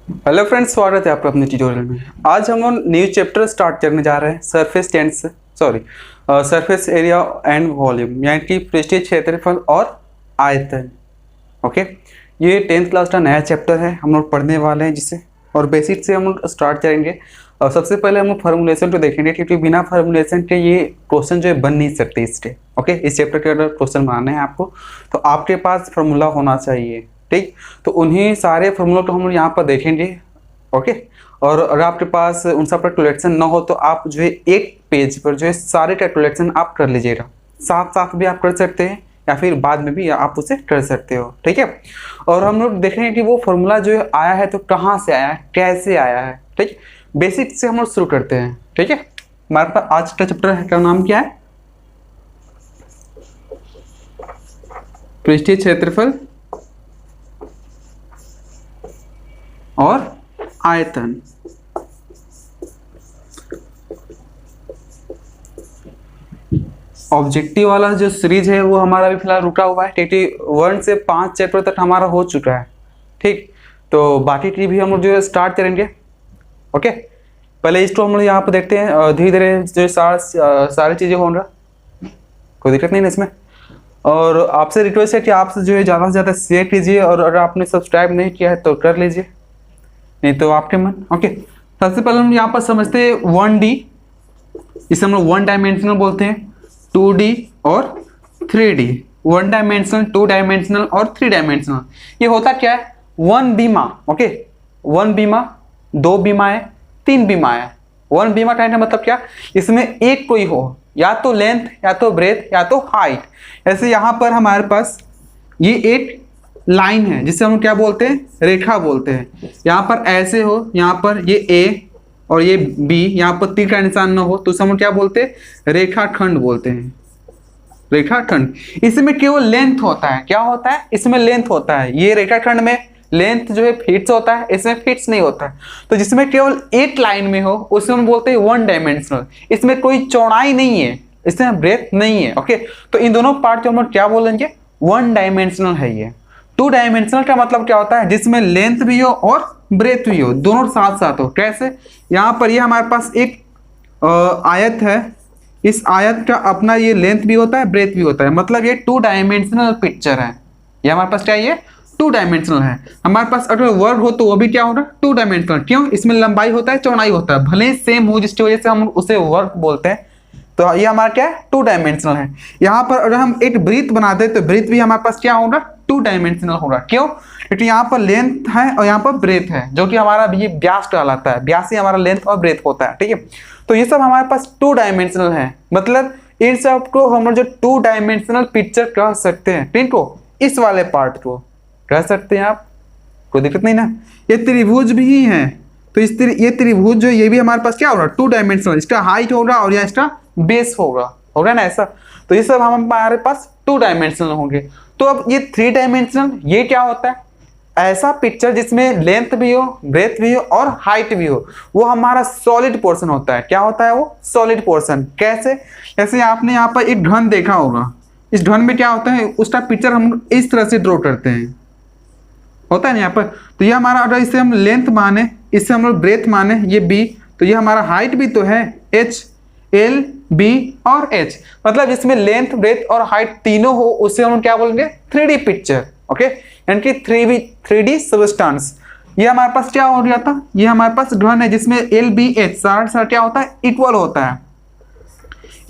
Hello friends, स्वागत है आपका अपने ट्यूटोरियल में। आज हम न्यू चैप्टर स्टार्ट करने जा रहे हैं सरफेस एरिया एंड वॉल्यूम, यानी कि पृष्ठीय क्षेत्रफल और आयतन। ओके, ये 10th क्लास का नया चैप्टर है, हम लोग पढ़ने वाले हैं जिसे, और बेसिक से हम लोग स्टार्ट करेंगे। और सबसे पहले हम लोग फार्मूलेशन को देखेंगे, क्योंकि बिना फार्मूलेशन के ये क्वेश्चन जो है बन नहीं सकते इससे। ओके, इस चैप्टर के अगर क्वेश्चन बनाने हैं आपको तो आपके पास फार्मूला होना चाहिए, ठीक। तो उन्हीं सारे फार्मूला को हम लोग यहाँ पर देखेंगे। ओके, और अगर आपके पास उन सब कैलकुलेशन ना हो तो आप जो है एक पेज पर जो है सारे कैलकुलेशन आप कर लीजिएगा। साथ साथ भी आप कर सकते हैं या फिर बाद में भी आप उसे कर सकते हो, ठीक है। और हम लोग देखेंगे कि वो फार्मूला जो है आया है तो कहाँ से आया है, कैसे आया है, ठीक। बेसिक से हम लोग शुरू करते हैं, ठीक है। हमारे पास आज का चैप्टर का नाम क्या है? पृष्ठीय क्षेत्रफल और आयतन। ऑब्जेक्टिव वाला जो सीरीज है वो हमारा भी फिलहाल रुका हुआ है, क्योंकि 1 से 5 चैप्टर तक हमारा हो चुका है, ठीक। तो बाकी की भी हम लोग जो है स्टार्ट करेंगे। ओके, पहले इसको हम लोग यहाँ पर देखते हैं, धीरे धीरे जो सारी चीज़ें हो रहा, कोई दिक्कत नहीं है इसमें। और आपसे रिक्वेस्ट है कि आप जो है ज़्यादा से ज़्यादा शेयर कीजिए, और अगर आपने सब्सक्राइब नहीं किया है तो कर लीजिए, नहीं तो आपके मन। ओके, सबसे पहले हम यहाँ पर समझते हैं 1D, इसे हम लोग 1 डायमेंशनल बोलते हैं, 2D और 3D। 1 डायमेंशनल, 2 डायमेंशनल और 3 डायमेंशनल। ये होता क्या है? 1 बीमा। ओके, 1 बीमा, 2 बीमाएं, 3 बीमाएं। 1 बीमा कहने का मतलब क्या? इसमें एक कोई हो, या तो लेंथ, या तो ब्रेथ, या तो हाइट। ऐसे यहाँ पर हमारे पास ये एक लाइन है जिसे हम क्या बोलते हैं? रेखा बोलते हैं। यहाँ पर ऐसे हो, यहाँ पर ये ए और ये बी, यहाँ पर तीर का निशान न हो तो उसे हम क्या बोलते हैं? रेखाखंड बोलते हैं, रेखाखंड। इसमें केवल लेंथ होता है। क्या होता है? इसमें लेंथ होता है। ये रेखाखंड में लेंथ जो है फीट्स होता है, इसमें फीट्स नहीं होता है। तो जिसमें केवल एक लाइन में हो उसे हम बोलते हैं 1 डायमेंशनल। इसमें कोई चौड़ाई नहीं है, इसमें ब्रेथ नहीं है। ओके, तो इन दोनों पार्ट को हम लोग क्या बोलेंगे? 1 डायमेंशनल है ये। 2 डायमेंशनल का मतलब क्या होता है? जिसमें लेंथ भी हो और ब्रेथ भी हो, दोनों साथ साथ हो। कैसे? यहाँ पर ये हमारे पास एक आयत है, इस आयत का अपना ये लेंथ भी होता है, ब्रेथ भी होता है, मतलब ये 2 डायमेंशनल पिक्चर है। ये हमारे पास क्या है? ये 2 डायमेंशनल है। हमारे पास अगर वर्ग हो तो वो भी क्या होगा? 2 डायमेंशनल। क्यों? इसमें लंबाई होता है, चौड़ाई होता है, भले ही सेम हो, जिसकी वजह से हम उसे वर्ग बोलते हैं। तो ये हमारा क्या है? 2 डायमेंशनल है। यहाँ पर अगर हम एक वृत्त बनाते हैं तो वृत्त भी हमारे पास क्या होगा? 2 डायमेंशनल होगा। क्यों? क्योंकि यहाँ पर लेंथ है और यहाँ पर ब्रेथ है, जो कि हमारा ये व्यास कहलाता है। व्यास ही हमारा लेंथ और ब्रेथ होता है, ठीक है। तो ये सब हमारे पास 2 डायमेंशनल है, मतलब इन सब को हम लोग जो 2 डायमेंशनल पिक्चर कह सकते हैं, ठीक हो। इस वाले पार्ट को कह सकते हैं आप, कोई दिक्कत नहीं ना। ये त्रिभुज भी है, तो ये त्रिभुज जो ये भी हमारे पास क्या होगा? 2 डायमेंशनल। इसका हाइट होगा और यहाँ इसका बेस होगा ना, ऐसा। तो ये सब हमारे पास 2 डायमेंशनल होंगे। तो अब ये 3 डायमेंशनल, ये क्या होता है? ऐसा पिक्चर जिसमें लेंथ भी हो, ब्रेथ भी हो और हाइट भी हो, वो हमारा सॉलिड पोर्शन होता है। क्या होता है वो? Solid portion. कैसे? जैसे आपने यहाँ पर एक घन देखा होगा, इस घन में क्या होता है? उसका पिक्चर हम इस तरह से ड्रॉ करते हैं, होता है ना यहाँ पर। तो ये हमारा, अगर इसे हम लेंथ माने, इससे हम लोग ब्रेथ माने, ये बी, तो ये हमारा हाइट भी तो है, एच, एल, बी और एच। मतलब इसमें लेंथ, ब्रेथ और हाइट तीनों हो, उससे हम क्या बोलेंगे? 3D picture. ओके, यानी कि 3D सबस्टेंस। ये हमारे पास क्या हो गया था? ये हमारे पास घन है जिसमें एल, बी, एच सारा क्या होता है? इक्वल होता है।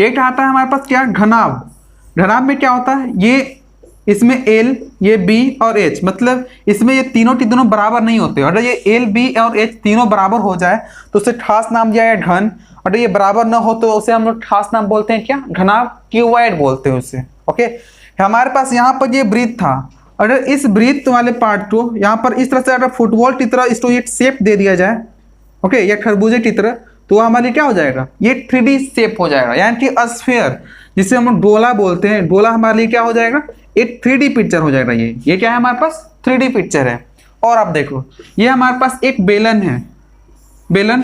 एक आता है हमारे पास क्या? घनाभ। घनाभ में क्या होता है? ये इसमें एल, ये बी और एच, मतलब इसमें ये तीनों की दोनों बराबर नहीं होते। अगर ये एल, बी और एच तीनों बराबर हो जाए तो उसे खास नाम दिया है घन। अगर ये बराबर ना हो तो उसे हम लोग खास नाम बोलते हैं क्या? घनाभ, क्यूबॉइड बोलते हैं उसे। ओके, हमारे पास यहाँ पर ये वृत्त था। अगर इस वृत्त वाले पार्ट को यहाँ पर इस तरह से अगर फुटबॉल की तरह इसको एक शेप दे दिया जाए, ओके, या खरबूजे की तरह, तो हमारे क्या हो जाएगा? ये 3D शेप हो जाएगा, यानी कि स्फीयर, जिसे हम लोग डोला बोलते हैं। डोला हमारे लिए क्या हो जाएगा? एक 3D पिक्चर हो जाएगा। ये क्या है? हमारे पास 3D पिक्चर है। और आप देखो, ये हमारे पास एक बेलन है, बेलन।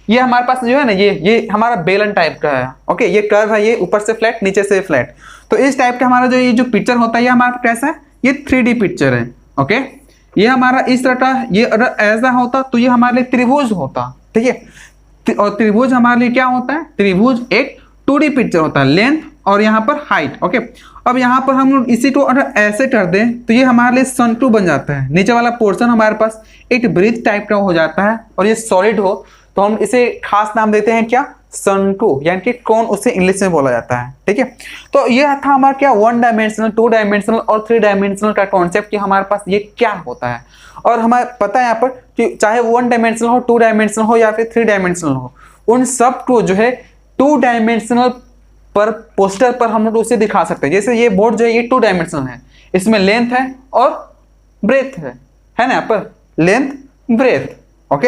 ये हमारे पास जो है ना, ये हमारा बेलन टाइप का है। ओके, ये कर्व है, ये ऊपर से फ्लैट, नीचे से फ्लैट। तो इस टाइप का हमारा जो ये जो पिक्चर होता है, ये हमारा कैसा है? ये 3D पिक्चर है। ओके, ये हमारा इस तरह का, ये अगर ऐसा होता तो ये हमारे लिए त्रिभुज होता, ठीक है। और त्रिभुज हमारे लिए क्या होता है, त्रिभुज एक 2D पिक्चर होता है, लेंथ और यहाँ पर हाइट, ओके। अब यहाँ पर हम लोग इसी को अगर ऐसे कर दें तो ये हमारे लिए सन2 बन जाता है। नीचे वाला पोर्शन हमारे पास एक ब्रिज टाइप का हो जाता है, और ये सॉलिड हो तो हम इसे खास नाम देते हैं क्या, सन2, यानी कि कौन उसे इंग्लिश में बोला जाता है, ठीक है। तो ये था हमारा क्या 1 डायमेंशनल, 2 डायमेंशनल और 3 डायमेंशनल का कॉन्सेप्ट कि हमारे पास ये क्या होता है। और हमें पता है यहाँ पर कि चाहे 1 डायमेंशनल हो, 2 डायमेंशनल हो या फिर 3 डायमेंशनल हो, उन सब को जो है 2 डायमेंशनल पर पोस्टर पर हम लोग उसे दिखा सकते हैं। जैसे ये बोर्ड जो है ये 2 डायमेंशनल है, इसमें लेंथ है और ब्रेथ है ना, यहाँ पर लेंथ ब्रेथ, ओके।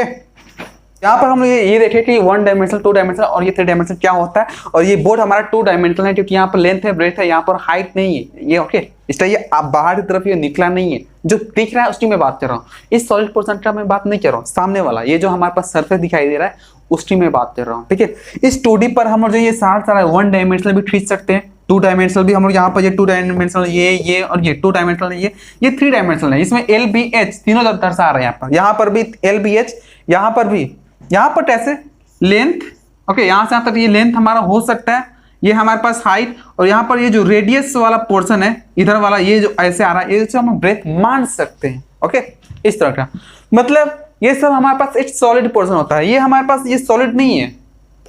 यहाँ पर हम ये देखें कि 1 डायमेंशनल, 2 डायमेंशनल और ये 3 डायमेंशनल क्या होता है। और ये बोर्ड हमारा 2 डायमेंशनल है क्योंकि यहाँ पर लेंथ है, ब्रेथ है, यहाँ पर हाइट नहीं है, ये ओके। इसलिए ये आप बाहर की तरफ ये निकला नहीं है, जो दिख रहा है उसकी मैं बात कर रहा हूँ। इस सॉलिड पोर्शन का मैं बात नहीं कर रहा हूँ, सामने वाला ये जो हमारे पास सरफेस दिखाई दे रहा है उसकी मैं बात कर रहा हूँ, ठीक है। इस 2D पर हम लोग जो ये सारा 1 डायमेंशनल भी खींच सकते हैं, 2 डायमेंशनल भी हम लोग यहाँ पर ये 2 डायमेंशनल, ये और ये 2 डायमेंशनल, ये 3 डायमेंशनल है। इसमें LBH तीनों दर्शा रहे हैं यहाँ पर भी LBH, यहाँ पर भी, यहाँ पर कैसे लेंथ, ओके, यहाँ से यहाँ तक ये लेंथ हमारा हो सकता है, ये हमारे पास हाइट, और यहाँ पर ये जो रेडियस वाला पोर्शन है इधर वाला, ये जो ऐसे आ रहा है, ये हम ब्रेथ मान सकते हैं, ओके, इस तरह का। मतलब ये सब हमारे पास एक सॉलिड पोर्शन होता है। ये हमारे पास ये सॉलिड नहीं है,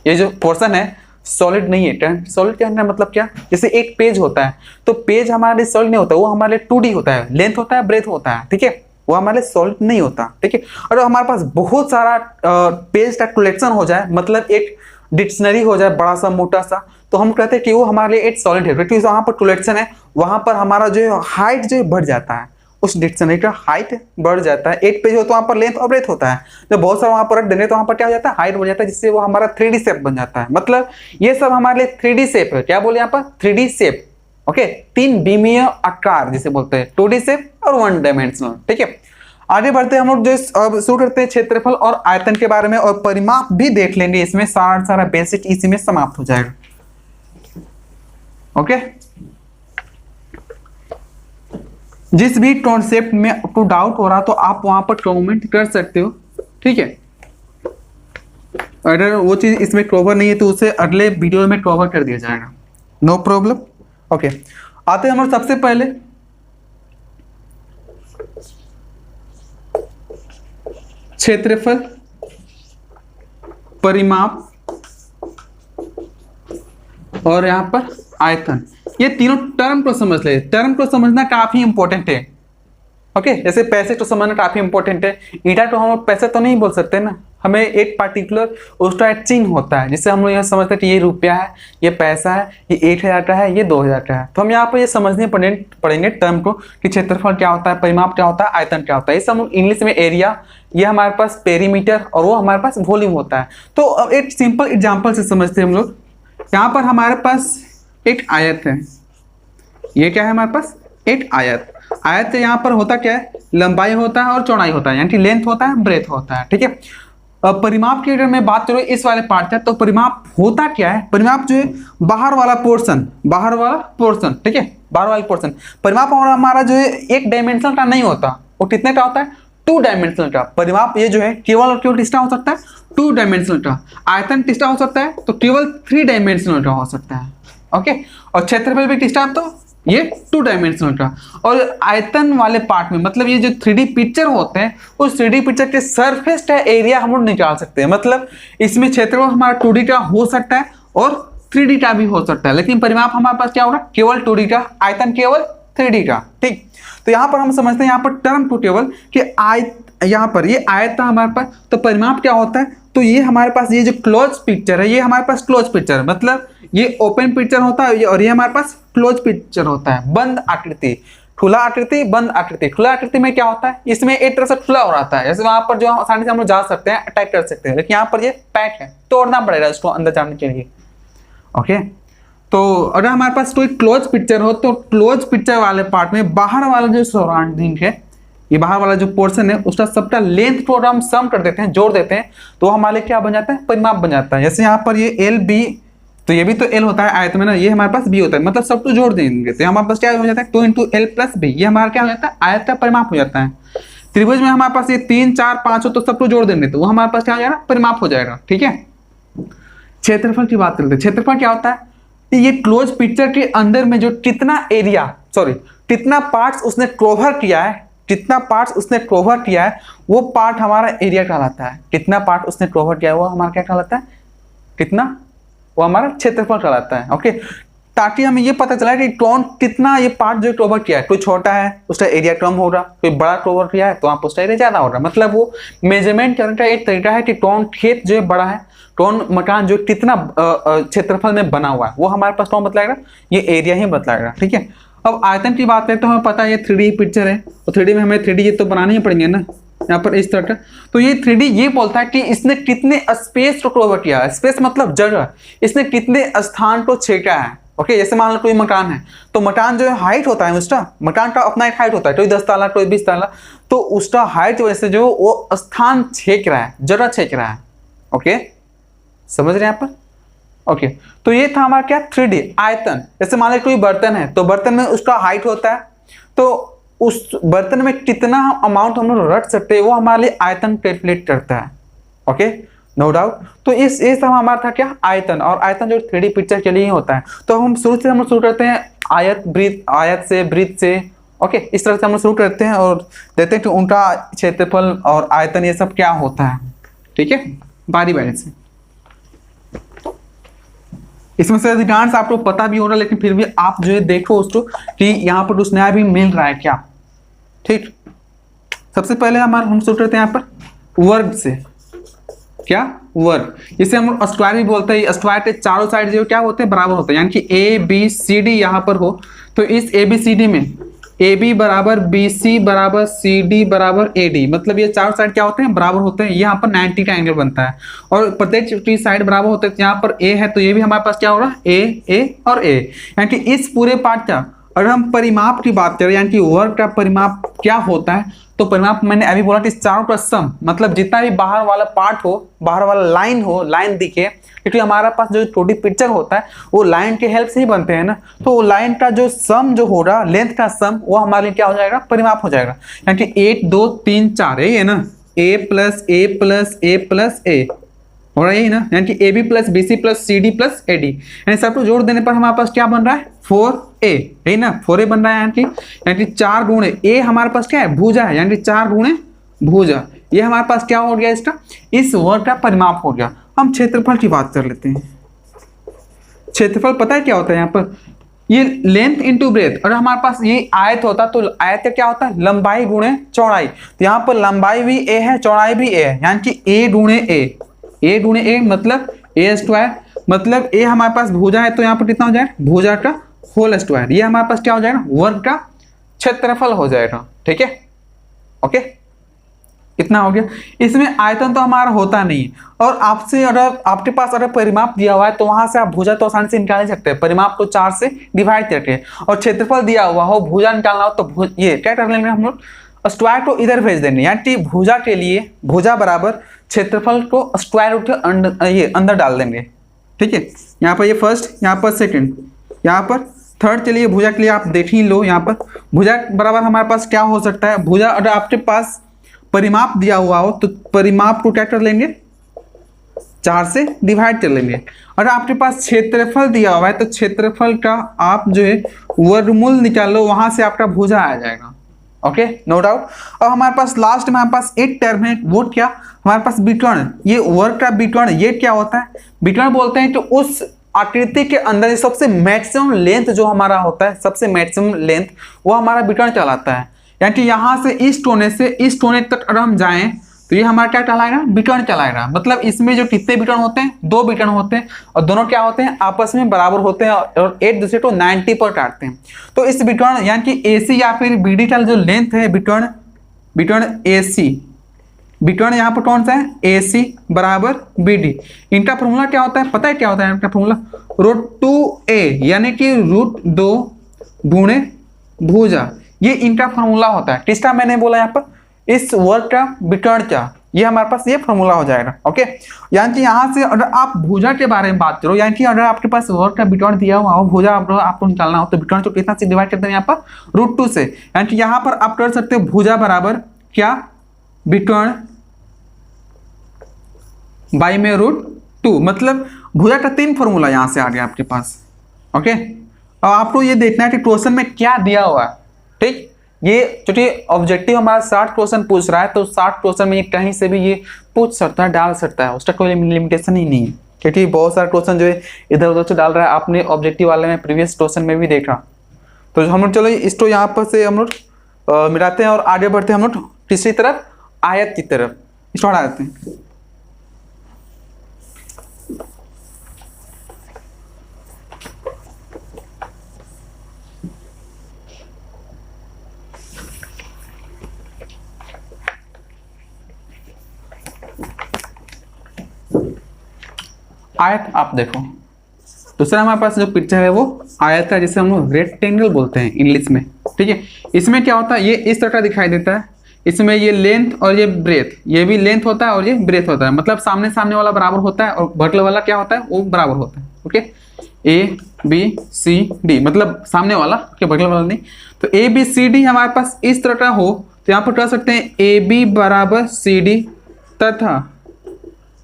ये जो पोर्शन है सॉलिड नहीं है। सॉलिड क्या है मतलब क्या, जैसे एक पेज होता है तो पेज हमारे लिए सॉलिड नहीं होता, वो हमारे लिए 2D होता है, लेंथ होता है, ब्रेथ होता है, ठीक है, वो हमारे लिए सॉलिड नहीं होता, ठीक है। और हमारे पास बहुत सारा पेज का कलेक्शन हो जाए, मतलब एक डिक्शनरी हो जाए बड़ा सा मोटा सा, तो हम कहते हैं कि वो हमारे लिए एक सॉलिड है, क्योंकि वहाँ पर कलेक्शन है, वहाँ पर हमारा जो हाइट जो बढ़ जाता है, उस डिक्शनरी का हाइट बढ़ जाता है। एक पेज हो तो वहाँ पर लेंथ और ब्रेथ होता है, जब बहुत सारा वहाँ पर रख देंगे तो वहाँ पर क्या हो जाता है, हाइट बढ़ जाता है, जिससे वो हमारा 3D शेप बन जाता है। मतलब ये सब हमारे लिए 3D शेप है, क्या बोले यहाँ पर 3D शेप, ओके, 3 विमीय आकार जिसे बोलते हैं, 2D शेप और 1 डायमेंशनल, ठीक है। आगे बढ़ते हैं हम लोग, जो अब शुरू करते हैं क्षेत्रफल और आयतन के बारे में, और परिमाप भी देख लेंगे, इसमें सारा बेसिक इसी में समाप्त हो जाएगा, ओके। जिस भी कॉन्सेप्ट में आपको डाउट हो रहा तो आप वहां पर कमेंट कर सकते हो, ठीक है। अगर वो चीज इसमें कवर नहीं है तो उसे अगले वीडियो में कवर कर दिया जाएगा, नो प्रॉब्लम, ओके। आते हैं हम सबसे पहले क्षेत्रफल, परिमाप और यहां पर आयतन। ये तीनों टर्म को समझ ले, टर्म को समझना काफी इंपॉर्टेंट है, ओके। जैसे पैसे को समझना काफी इंपॉर्टेंट है, ईटा को हम पैसे तो नहीं बोल सकते ना, हमें एक पार्टिकुलर उसका एक चिन्ह होता है, जिससे हम लोग यह समझते हैं कि ये रुपया है, ये पैसा है, ये 1000 का है, ये 2000 का है। तो हम यहाँ पर ये समझने पड़ेंगे टर्म को कि क्षेत्रफल क्या होता है, परिमाप क्या होता है, आयतन क्या होता है। इस हम इंग्लिश में एरिया, ये हमारे पास पेरीमीटर, और वो हमारे पास वॉल्यूम होता है। तो अब एक सिंपल एग्जाम्पल से समझते हैं हम लोग। यहाँ पर हमारे पास एक आयत है, ये क्या है हमारे पास, एक आयत। आयत यहाँ पर होता क्या है, लंबाई होता है और चौड़ाई होता है, यानी कि लेंथ होता है, ब्रेथ होता है, ठीक है। परिमाप की अगर मैं बात करूँ इस वाले पार्ट का, तो परिमाप होता क्या है, परिमाप जो है बाहर वाला पोर्शन, ठीक है, बाहर वाला पोर्शन। परिमाप और हमारा जो है एक डायमेंशनल का नहीं होता, वो कितने का होता है, 2 डायमेंशनल का। परिमाप ये जो है केवल और केवल किसका हो सकता है, 2 डायमेंशनल का। आयतन किसका हो सकता है, तो केवल 3 डायमेंशनल का हो सकता है, ओके। और क्षेत्रफल भी किसका, तो ये 2 डायमेंशनल का। और आयतन वाले पार्ट में, मतलब ये जो 3D पिक्चर होते हैं, उस 3D पिक्चर के सरफेस का एरिया हम लोग निकाल सकते हैं। मतलब इसमें क्षेत्रफल हमारा 2D का हो सकता है और 3D का भी हो सकता है, लेकिन परिमाप हमारे पास क्या होगा, केवल 2D का, आयतन केवल 3D का, ठीक। तो यहाँ पर हम समझते हैं यहाँ पर टर्म टू टेबल कि यहाँ पर ये आयत था हमारे पास, तो परिमाप क्या होता है, तो ये हमारे पास ये जो क्लोज पिक्चर है, ये हमारे पास क्लोज पिक्चर है, मतलब ये ओपन पिक्चर होता है और ये हमारे पास क्लोज पिक्चर होता है, बंद आकृति, खुला आकृति, बंद आकृति। खुला आकृति में क्या होता है, इसमें एक तरह से खुला हो रहा है, जैसे वहां पर जो आसानी से हम लोग जा सकते हैं, अटैक कर सकते हैं, लेकिन यहाँ पर ये पैक है, तोड़ना पड़ेगा इसको अंदर जाने के लिए, ओके। तो अगर हमारे पास कोई क्लोज पिक्चर हो, तो क्लोज पिक्चर वाले पार्ट में बाहर वाला जो सराउंडिंग है, ये बाहर वाला जो पोर्शन है, उसका सबका लेंथ को हम सम कर देते हैं, जोड़ देते हैं, तो हमारे क्या बन जाता है, परिमाप बन जाता है। जैसे यहाँ पर ये एल बी, तो ये भी तो एल होता है आयत में ना, ये हमारे पास बी होता है, मतलब सब तो जोड़ देंगे तो हमारे पास क्या हो जाता है, 2 × L + B, ये हमारा क्या हो जाता है, आयत का परिमाप हो जाता है। त्रिभुज में हमारे पास ये 3 4 5 हो तो सबको जोड़ देंगे तो वो हमारे पास क्या हो जाएगा, परिमाप हो जाएगा। ठीक है, क्षेत्रफल की बात करते हैं। क्षेत्रफल क्या होता है, ये क्लोज पिक्चर के अंदर में जो कितना एरिया, सॉरी कितना पार्ट्स उसने कवर किया है, कितना पार्ट्स उसने कवर किया है वो पार्ट हमारा एरिया कहलाता है। कितना पार्ट उसने कवर किया है वो हमारा क्या कहलाता है, कितना, वो हमारा क्षेत्रफल कहलाता है। ओके, ताकि हमें ये पता चला कि कौन कितना ये पार्ट जो कवर किया है, कोई छोटा है उसका एरिया कम होगा, कोई बड़ा कवर किया है तो आप उसका एरिया ज्यादा होगा। मतलब वो मेजरमेंट करने का एक तरीका है कि कौन खेत जो है बड़ा है, कौन मकान जो कितना क्षेत्रफल में बना हुआ है वो हमारे पास कौन बतलाएगा, ये एरिया ही बतलाएगा। ठीक है, अब आयतन की बात करें तो हमें पता है ये 3D पिक्चर है, तो 3D में हमें 3D ये तो बनाने ही पड़ेंगे ना, यहाँ पर इस तरह का। तो ये 3D ये बोलता है कि इसने कितने स्पेस को कवर किया है, स्पेस मतलब जगह, इसने कितने स्थान को छेका है। ओके, जैसे मान लो कोई मकान है तो मकान जो है हाइट होता है उसका, मकान का अपना एक हाइट होता है, कोई 10 ताला कोई 20 ताला, तो उसका हाइट की वजह से जो वो स्थान छेक रहा है, जगह छेक रहा है। ओके, समझ रहे हैं यहाँ पर। ओके, तो ये था हमारा क्या 3D आयतन। जैसे मान लो कोई बर्तन है तो बर्तन में उसका हाइट होता है, तो उस बर्तन में कितना अमाउंट हम लोग रख सकते हैं वो हमारे लिए आयतन कैलकुलेट करता है। Okay, no doubt. तो इस सब हमारा था क्या, आयतन। और आयतन जो 3D पिक्चर के लिए ही होता है। तो हम शुरू करते हैं आयत वृत्त, आयत से वृत्त से। ओके, इस तरह से हम शुरू करते हैं और देखते हैं कि उनका क्षेत्रफल और आयतन ये सब क्या होता है। ठीक है, बारी बारी से। इसमें से अधिकांश आपको पता भी होगा, लेकिन फिर भी आप जो है देखो उसको कि यहाँ पर कुछ नया भी मिल रहा है क्या। ठीक, सबसे पहले हम शुरू करते हैं यहाँ पर वर्ग से। क्या, वर्ग, इसे हम स्क्वायर भी बोलते हैं। स्क्वायर के चारों साइड जो क्या होते हैं, बराबर होते हैं, यानी कि ए बी सी डी यहाँ पर हो तो इस ए बी सी डी में ए बी बराबर बी सी बराबर सी डी बराबर ए डी, मतलब ये चारों साइड क्या होते हैं, बराबर होते हैं। यहाँ पर 90 का एंगल बनता है और प्रत्येक साइड बराबर होते हैं। यहाँ पर ए है तो ये भी हमारे पास क्या होगा, ए और ए, यानी कि इस पूरे पार्ट का अगर हम परिमाप की बात करें, यानी कि वर्ग का परिमाप क्या होता है, तो परिमाप मैंने अभी बोला कि चारों का सम, मतलब जितना भी बाहर वाला पार्ट हो, बाहर वाला लाइन हो, लाइन दिखे, क्योंकि हमारा पास जो 2D पिक्चर होता है वो लाइन के हेल्प से ही बनते हैं ना, तो लाइन का जो सम जो होगा, लेंथ का सम, वो हमारे लिए क्या हो जाएगा, परिमाप हो जाएगा। यानी कि 1 2 3 4 यही है ना, A plus A plus A plus A हो रहा है, यही ना, यानी कि A B plus B C plus C D plus A D, यानी सबको जोड़ देने पर हमारे पास क्या बन रहा है, 4a, यही ना, 4a बन रहा है। यानी कि 4 गुणे ए हमारे पास क्या है, भुजा है, यानी कि 4 गुणे भुजा, ये हमारे पास क्या हो गया, इसका इस वर्ग का परिमाप हो गया। हम क्षेत्रफल की बात कर लेते हैं। क्षेत्रफल पता है क्या होता है, यहाँ पर ये लेंथ इंटू ब्रेथ, और हमारे पास ये आयत होता तो आयत क्या होता है, लंबाई गुणे चौड़ाई, तो यहाँ पर लंबाई भी ए है, चौड़ाई भी ए है, यानी कि ए गुणे ए मतलब ए स्क्वायर, मतलब ए हमारे पास भुजा है तो यहाँ पर कितना हो जाएगा, भुजा का होल स्क्वायर, ये हमारे पास क्या हो जाएगा, वर्ग का क्षेत्रफल हो जाएगा। ठीक है, ओके, इतना हो गया। इसमें आयतन तो हमारा होता नहीं, और आपसे अगर आपके पास अगर परिमाप दिया हुआ है तो वहां से आप भुजा तो आसानी से निकाल सकते हैं, परिमाप को 4 से डिवाइड करके, और क्षेत्रफल दिया हुआ हो, भुजा निकालना हो तो ये क्या कर लेंगे हम लोग, स्क्वायर को इधर भेज देंगे, यानी कि भुजा के लिए भुजा बराबर क्षेत्रफल को स्क्वायर रूट के ये अंदर डाल देंगे। ठीक है, यहाँ पर ये फर्स्ट, यहाँ पर सेकंड, यहाँ पर थर्ड, चलिए भुजा के लिए आप देख ही लो। यहाँ पर भुजा बराबर हमारे पास क्या हो सकता है, भुजा अगर आपके पास परिमाप दिया हुआ हो तो परिमाप को क्या कर लेंगे, 4 से डिवाइड कर लेंगे। अगर आपके पास क्षेत्रफल दिया हुआ है तो क्षेत्रफल का आप जो है वर्गमूल निकाल लो, वहां से आपका भुजा आ जाएगा। Okay, no doubt. और हमारे पास लास्ट में हमारे पास एक टर्म है, वो क्या, हमारे पास विकर्ण, ये वर्ग का विकर्ण, ये क्या होता है, विकर्ण बोलते हैं तो उस आकृति के अंदर सबसे मैक्सिमम लेंथ जो हमारा होता है, सबसे मैक्सिमम लेंथ, वो हमारा विकर्ण कहलाता है। यानी कि यहाँ से इस कोने से इस कोने तक अगर हम जाएं तो ये हमारा क्या कहलाएगा, विकर्ण कहलाएगा। मतलब इसमें जो कितने विकर्ण होते हैं, 2 विकर्ण होते हैं, और दोनों क्या होते हैं, आपस में बराबर होते हैं और एक दूसरे को 90 पर काटते हैं। तो इस विकर्ण यानी कि AC या फिर BD का जो लेंथ है, विकर्ण AC, विकर्ण यहाँ पर कौन सा है, AC बराबर BD, इनका फॉर्मूला क्या होता है, पता है क्या होता है इनका फॉर्मूला, √2a, यानी कि √2 गुणे भुजा, ये इनका फॉर्मूला होता है। किसका मैंने बोला यहाँ पर, इस वर्ग का विकर्ण का, ये हमारे पास ये फॉर्मूला हो जाएगा। ओके, यानी कि यहाँ से अगर आप भुजा के बारे में बात करो, यानी कि अगर आपके पास वर्ग का विकर्ण दिया हुआ हो, भुजा आपको निकालना हो, तो विकर्ण को कितना से डिवाइड करते हैं यहाँ पर, √2 से, यानी कि यहाँ पर आप कर सकते हो भुजा बराबर क्या, विकर्ण बाई में √2, मतलब भुजा का 3 फॉर्मूला यहां से आ गया आपके पास। ओके, अब आपको ये देखना है कि क्वेश्चन में क्या दिया हुआ है। ठीक, ये चूंकि ऑब्जेक्टिव हमारा 60 क्वेश्चन पूछ रहा है, तो 60 क्वेश्चन में ये कहीं से भी ये पूछ सकता है, डाल सकता है, उसका कोई लिमिटेशन ही नहीं है, क्योंकि बहुत सारे क्वेश्चन जो है इधर उधर से डाल रहा है। आपने ऑब्जेक्टिव वाले में प्रीवियस क्वेश्चन में भी देखा। तो हम लोग चलो इसको यहाँ पर से हम लोग मिलाते हैं और आगे बढ़ते हैं हम लोग तीसरी तरफ, आयत की तरफ। इसको हटा देते हैं। आयत आप देखो, दूसरा हमारे पास जो पिक्चर है वो आयत का, जिसे हम लोग रेक्टेंगल बोलते हैं इंग्लिश में। ठीक है, इसमें क्या होता है, ये इस तरह का दिखाई देता है। इसमें ये लेंथ और ये ब्रेथ, ये भी लेंथ होता है और ये ब्रेथ होता है, मतलब सामने सामने वाला बराबर होता है और वर्टिकल वाला क्या होता है, वो बराबर होता है। Okay, A B C D, मतलब सामने वाला, वर्टिकल वाला नहीं। तो ए बी सी डी हमारे पास इस तरह का हो तो यहाँ पर कर सकते हैं ए बी बराबर सी डी तथा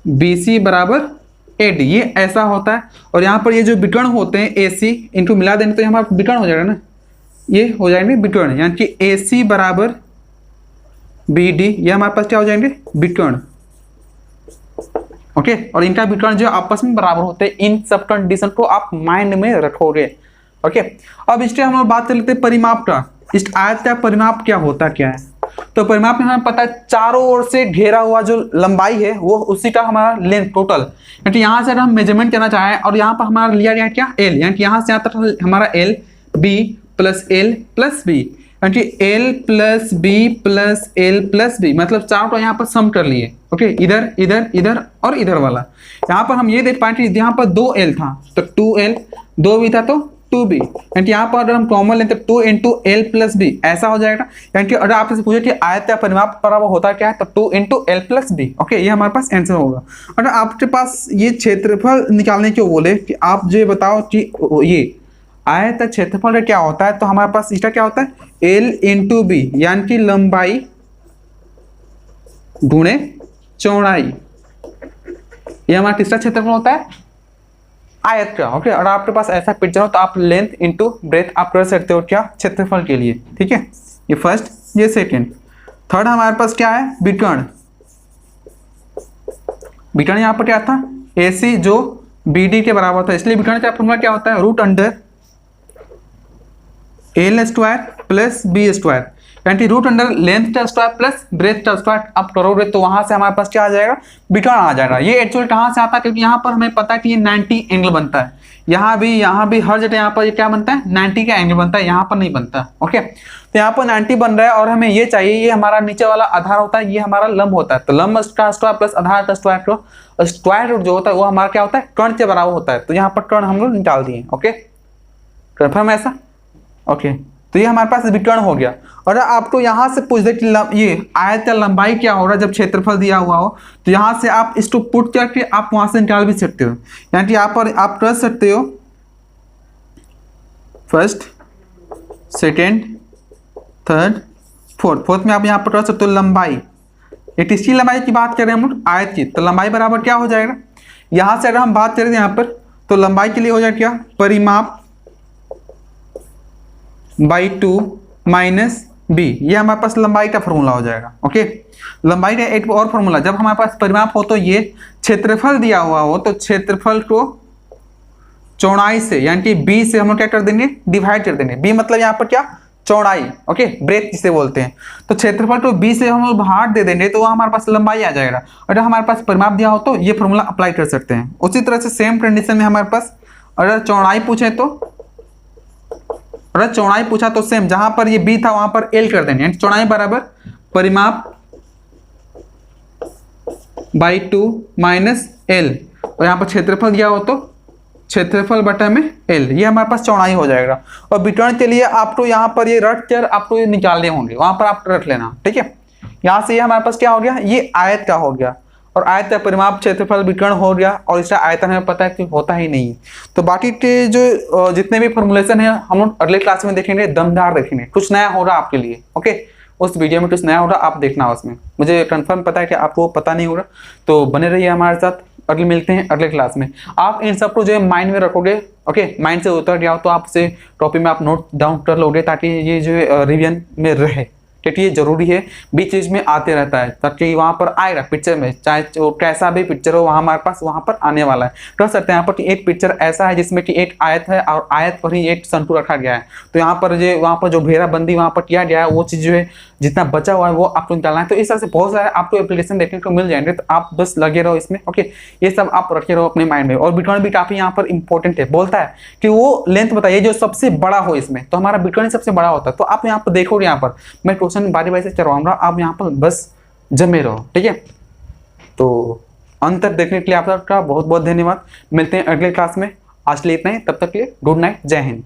बी सी बराबर ए डी, ये ऐसा होता है। और यहाँ पर ये जो विकर्ण होते हैं ए सी इनको मिला देंगे तो हमारा विकर्ण हो जाएगा ना, ये हो जाएंगे विकर्ण, यानी कि ए सी बराबर बी डी, ये हमारे पास क्या हो जाएंगे, विकर्ण। ओके, और इनका विकर्ण जो आपस में बराबर होते हैं, इन सब कंडीशन को आप माइंड में रखोगे। ओके, अब इसके हम लोग बात कर लेते हैं परिमाप का। इस आयत का परिमाप क्या होता क्या है। तो परिमाप में हमें पता है चारों ओर से घेरा हुआ जो लंबाई है वो उसी का हमारा लेंथ टोटल, यानी यहाँ से अगर हम मेजरमेंट करना चाहें और यहाँ पर हमारा लिया गया क्या, एल, यानी कि यहाँ से यहाँ तक हमारा L B plus L plus B, यानी कि L plus B plus L plus B, मतलब चारों को यहाँ पर सम कर लिए। ओके, इधर इधर इधर और इधर वाला। यहाँ पर हम ये देख पाए कि यहाँ पर 2l था तो 2l, 2 भी था तो 2b, यानी कि यहाँ पर अगर हम कॉमन लेते हैं 2 इंटू एल प्लस बी, ऐसा हो जाएगा। यानी कि अगर आपसे पूछे कि आयत का परिमाप बराबर होता क्या है, तो 2 into L plus B. Okay, ये हमारे पास आंसर होगा। अगर आपके पास ये क्षेत्रफल निकालने को बोले कि आप जो बताओ कि ये आयत का क्षेत्रफल क्या होता है, तो हमारे पास इसका क्या होता है, एल इंटू बी, यानी कि लंबाई गुणे चौड़ाई, ये हमारा तीसरा क्षेत्रफल होता है आयत का। ओके, और आपके पास ऐसा पिक्चर हो तो आप लेंथ इंटू ब्रेथ आप कर सकते हो क्या, क्षेत्रफल के लिए। ठीक है, ये फर्स्ट, ये सेकंड। थर्ड हमारे पास क्या है, विकर्ण। विकर्ण यहाँ पर क्या था, ए सी जो बी डी के बराबर था, इसलिए विकर्ण का फॉर्मूला क्या होता है, root under L square plus B square, यानी कि रूट अंडर लेंथ का स्क्वायर प्लस ब्रेथ का स्क्वायर आप करोगे तो वहां से हमारे पास क्या आ जाएगा, विकर्ण आ जाएगा। ये एक्चुअली कहाँ से आता है, क्योंकि यहाँ पर हमें पता है कि ये 90 एंगल बनता है, यहाँ भी हर जगह यहाँ पर ये क्या बनता है, 90 का एंगल बनता है, यहाँ पर नहीं बनता। ओके, तो यहाँ पर 90 बन रहा है और हमें ये चाहिए, ये हमारा नीचे वाला आधार होता है, ये हमारा लंब होता है, तो लंब का स्क्वायर प्लस आधार का स्क्वायर, स्क्वायर रूट जो होता है वो हमारा क्या होता है, कर्ण के बराबर होता है। तो यहाँ पर कर्ण हम लोग निकाल दिए। ओके, कन्फर्म ऐसा। ओके, तो ये हमारे पास विकर्ण हो गया। और आपको यहाँ से पूछ दे कि ये आयत का लंबाई क्या हो रहा है जब क्षेत्रफल दिया हुआ हो, तो यहाँ से आप इसको पुट करके आप वहां से निकाल भी सकते हो। यानी कि यहाँ पर आप कर सकते हो फर्स्ट, सेकेंड, थर्ड, फोर्थ में आप यहाँ पर कर सकते हो लंबाई। एक इसकी लंबाई की बात करें हम लोग आयत की, तो लंबाई बराबर क्या हो जाएगा, यहाँ से अगर हम बात करें यहाँ पर तो लंबाई के लिए हो जाएगा क्या, परिमाप बाई 2 माइनस बी, ये हमारे पास लंबाई का फॉर्मूला हो जाएगा। ओके, लंबाई का एक और फॉर्मूला, जब हमारे पास परिमाप हो तो ये क्षेत्रफल दिया हुआ हो तो क्षेत्रफल को चौड़ाई से, यानी कि बी से हम लोग क्या कर देंगे, डिवाइड कर देंगे। बी मतलब यहाँ पर क्या, चौड़ाई। ओके, ब्रेथ जिसे बोलते हैं, तो क्षेत्रफल को बी से हम लोग भाग दे देंगे तो हमारे पास लंबाई आ जाएगा। अगर हमारे पास परिमाप दिया हो तो ये फॉर्मूला अप्लाई कर सकते हैं। उसी तरह से सेम कंडीशन में हमारे पास अगर चौड़ाई पूछे तो, अगर चौड़ाई पूछा तो सेम, जहां पर ये बी था वहां पर एल कर देंगे, चौड़ाई बराबर परिमाप बाई 2 माइनस एल, और यहाँ पर क्षेत्रफल दिया हो तो क्षेत्रफल बटा में एल, ये हमारे पास चौड़ाई हो जाएगा। और विकर्ण के लिए आपको यहाँ पर ये रट कर आपको ये निकालने होंगे, वहां पर आप रट लेना। ठीक है, यहाँ से ये हमारे पास क्या हो गया, ये आयत का हो गया, और आयत का परिमाप क्षेत्रफल विकर्ण हो गया, और इसका आयतन हमें पता है कि होता ही नहीं। तो बाकी के जो जितने भी फॉर्मुलेशन है हम लोग अगले क्लास में देखेंगे, दमदार देखेंगे, कुछ नया होगा आपके लिए। ओके, उस वीडियो में कुछ नया होगा, आप देखना उसमें। मुझे कंफर्म पता है कि आपको पता नहीं होगा, तो बने रहिए हमारे साथ। अगले मिलते हैं अगले क्लास में। आप इन सबको जो है माइंड में रखोगे, ओके, माइंड से उतर गया हो तो आप उसे टॉपिक में आप नोट डाउन कर लोगे, ताकि ये जो है रिवीजन में रहे, क्योंकि ये जरूरी है, बीच बीच में आते रहता है, ताकि वहाँ पर आएगा पिक्चर में, चाहे वो कैसा भी पिक्चर हो वहाँ हमारे पास वहाँ पर आने वाला है। कह सकते हैं यहाँ पर कि एक पिक्चर ऐसा है जिसमें कि एक आयत है और आयत पर ही एक संतु रखा गया है, तो यहाँ पर जो वहाँ पर जो घेराबंदी वहाँ पर किया गया है, वो चीज़ जो है जितना बचा हुआ है वो आपको निकालना है। तो इस तरह से बहुत सारे आपको एप्लीकेशन देखने को मिल जाएंगे, तो आप बस लगे रहो इसमें, ओके। ये सब आप रखे रहो अपने माइंड में। और बिटकॉइन भी काफ़ी यहाँ पर इंपॉर्टेंट है, बोलता है कि वो लेंथ बताइए जो सबसे बड़ा हो इसमें, तो हमारा बिटकॉइन सबसे बड़ा होता है। तो आप यहाँ पर देखोगे, यहाँ पर मैं क्वेश्चन बारी बारी से करवाऊंगा, आप यहाँ पर बस जमे रहो, ठीक है। तो अंत तक देखने के लिए आप सबका बहुत बहुत धन्यवाद। मिलते हैं अगले क्लास में। आज के लिए इतना ही, तब तक के लिए गुड नाइट, जय हिंद।